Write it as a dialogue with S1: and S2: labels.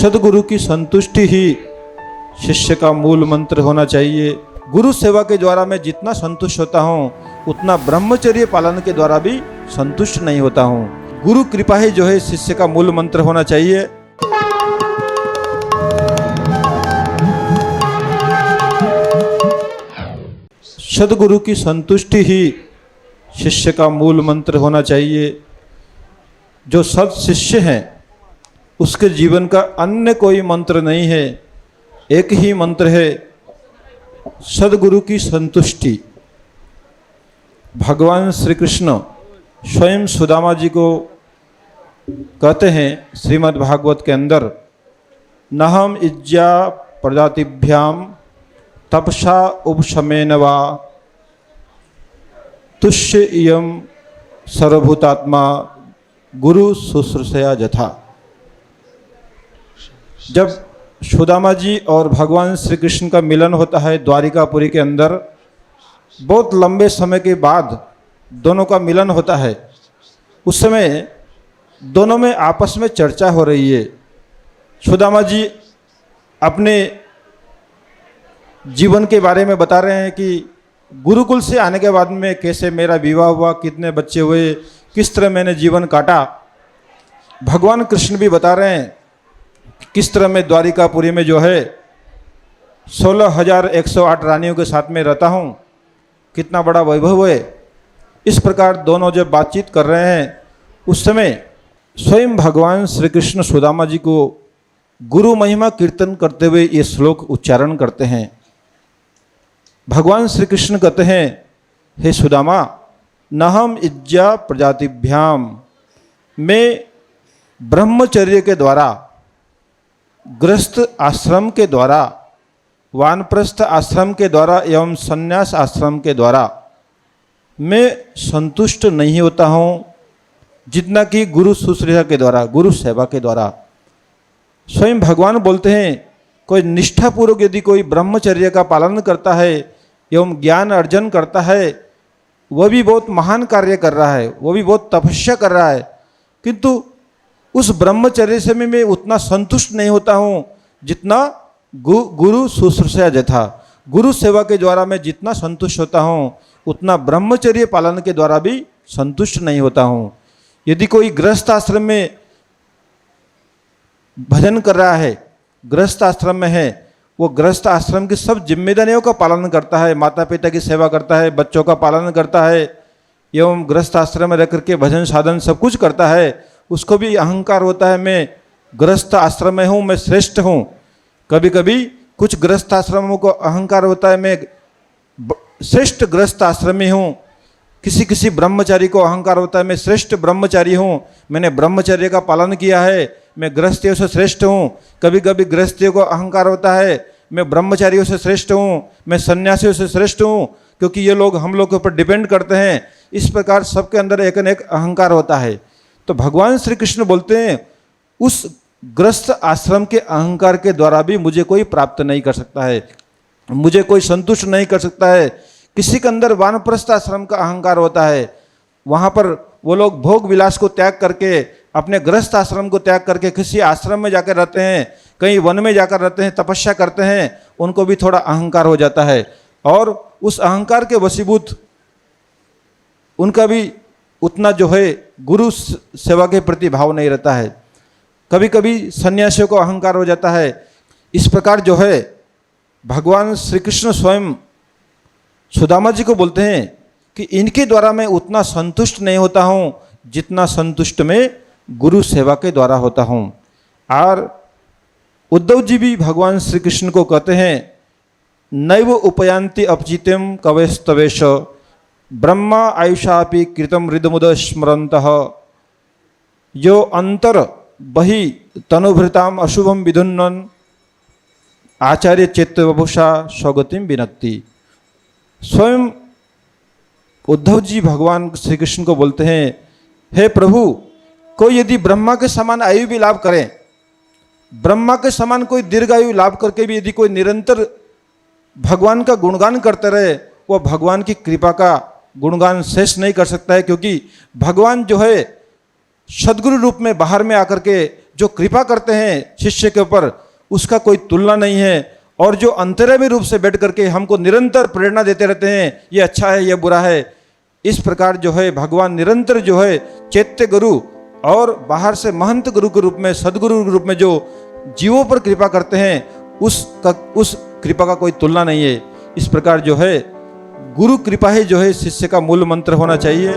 S1: सदगुरु की संतुष्टि ही शिष्य का मूल मंत्र होना चाहिए। गुरु सेवा के द्वारा मैं जितना संतुष्ट होता हूँ उतना ब्रह्मचर्य पालन के द्वारा भी संतुष्ट नहीं होता हूँ। गुरु कृपा ही जो है शिष्य का मूल मंत्र होना चाहिए। सदगुरु की संतुष्टि ही शिष्य का मूल मंत्र होना चाहिए। जो सद शिष्य हैं उसके जीवन का अन्य कोई मंत्र नहीं है, एक ही मंत्र है, सदगुरु की संतुष्टि। भगवान श्री कृष्ण स्वयं सुदामा जी को कहते हैं श्रीमद् भागवत के अंदर, नहम इज्जा प्रजातिभ्याम तपसा उपशमेन वा तुष्य इयम सर्वभूतात्मा गुरु शुश्रूषया जथा। जब सुदामा जी और भगवान श्री कृष्ण का मिलन होता है द्वारिकापुरी के अंदर, बहुत लंबे समय के बाद दोनों का मिलन होता है। उस समय दोनों में आपस में चर्चा हो रही है। सुदामा जी अपने जीवन के बारे में बता रहे हैं कि गुरुकुल से आने के बाद में कैसे मेरा विवाह हुआ, कितने बच्चे हुए, किस तरह मैंने जीवन काटा। भगवान कृष्ण भी बता रहे हैं किस तरह मैं द्वारिकापुरी में जो है 16,108 रानियों के साथ में रहता हूँ, कितना बड़ा वैभव है। इस प्रकार दोनों जब बातचीत कर रहे हैं उस समय स्वयं भगवान श्री कृष्ण सुदामा जी को गुरु महिमा कीर्तन करते हुए ये श्लोक उच्चारण करते हैं। भगवान श्री कृष्ण कहते हैं, हे सुदामा, नहम इज्जा प्रजातिभ्याम, मैं ब्रह्मचर्य के द्वारा, गृहस्थ आश्रम के द्वारा, वानप्रस्थ आश्रम के द्वारा एवं संन्यास आश्रम के द्वारा मैं संतुष्ट नहीं होता हूँ जितना कि गुरु शुश्रूषा के द्वारा, गुरु सेवा के द्वारा। स्वयं भगवान बोलते हैं, कोई निष्ठापूर्वक यदि कोई ब्रह्मचर्य का पालन करता है एवं ज्ञान अर्जन करता है, वह भी बहुत महान कार्य कर रहा है, वो भी बहुत तपस्या कर रहा है, किंतु उस ब्रह्मचर्य से मैं उतना संतुष्ट नहीं होता हूँ जितना गुरु शुश्रूषा जथा। गुरु सेवा के द्वारा मैं जितना संतुष्ट होता हूँ उतना ब्रह्मचर्य पालन के द्वारा भी संतुष्ट नहीं होता हूँ। यदि कोई गृहस्थ आश्रम में भजन कर रहा है, गृहस्थ आश्रम में है, वो गृहस्थ आश्रम की सब जिम्मेदारियों का पालन करता है, माता पिता की सेवा करता है, बच्चों का पालन करता है एवं गृहस्थ आश्रम में रह करके भजन साधन सब कुछ करता है, उसको भी अहंकार होता है मैं गृहस्थ आश्रम में हूँ, मैं श्रेष्ठ हूँ। कभी कभी कुछ गृहस्थ आश्रमों को अहंकार होता है मैं श्रेष्ठ गृहस्थ आश्रमी हूँ। किसी किसी ब्रह्मचारी को अहंकार होता है मैं श्रेष्ठ ब्रह्मचारी हूँ, मैंने ब्रह्मचर्य का पालन किया है, मैं गृहस्थियों से श्रेष्ठ हूँ। कभी कभी गृहस्थियों को अहंकार होता है मैं ब्रह्मचारियों से श्रेष्ठ हूँ, मैं सन्यासियों से श्रेष्ठ हूँ, क्योंकि ये लोग हम लोग के ऊपर डिपेंड करते हैं। इस प्रकार सबके अंदर एक न एक अहंकार होता है। तो भगवान श्री कृष्ण बोलते हैं, उस गृहस्थ आश्रम के अहंकार के द्वारा भी मुझे कोई प्राप्त नहीं कर सकता है, मुझे कोई संतुष्ट नहीं कर सकता है। किसी के अंदर वानप्रस्थ आश्रम का अहंकार होता है, वहाँ पर वो लोग भोग विलास को त्याग करके, अपने गृहस्थ आश्रम को त्याग करके किसी आश्रम में जाकर रहते हैं, कहीं वन में जाकर रहते हैं, तपस्या करते हैं, उनको भी थोड़ा अहंकार हो जाता है और उस अहंकार के वशीभूत उनका भी उतना जो है गुरु सेवा के प्रति भाव नहीं रहता है। कभी कभी सन्यासियों को अहंकार हो जाता है। इस प्रकार जो है भगवान श्री कृष्ण स्वयं सुदामा जी को बोलते हैं कि इनके द्वारा मैं उतना संतुष्ट नहीं होता हूँ जितना संतुष्ट मैं गुरु सेवा के द्वारा होता हूँ। और उद्धव जी भी भगवान श्री कृष्ण को कहते हैं, नैव उपयांति अपचितम कवेस्तवेश ब्रह्मा आयुषापि कृतम हृदमुद स्मरन्तः यो अंतर बहि तनुभृताम अशुभम विधुन्नन आचार्य चेत वपुषा स्वगतिम विनक्ति। स्वयं उद्धव जी भगवान श्री कृष्ण को बोलते हैं, हे प्रभु, कोई यदि ब्रह्मा के समान आयु भी लाभ करे, ब्रह्मा के समान कोई दीर्घायु लाभ करके भी यदि कोई निरंतर भगवान का गुणगान करते रहे, वो भगवान की कृपा का गुणगान शेष नहीं कर सकता है। क्योंकि भगवान जो है सदगुरु रूप में बाहर में आकर के जो कृपा करते हैं शिष्य के ऊपर, उसका कोई तुलना नहीं है। और जो अंतर्यामी रूप से बैठ करके हमको निरंतर प्रेरणा देते रहते हैं, ये अच्छा है, ये बुरा है। इस प्रकार जो है भगवान निरंतर जो है चैत्य गुरु और बाहर से महंत गुरु के रूप में, सदगुरु के रूप में जो जीवों पर कृपा करते हैं, उस कृपा का कोई तुलना नहीं है। इस प्रकार जो है गुरु कृपा ही जो है शिष्य का मूल मंत्र होना चाहिए।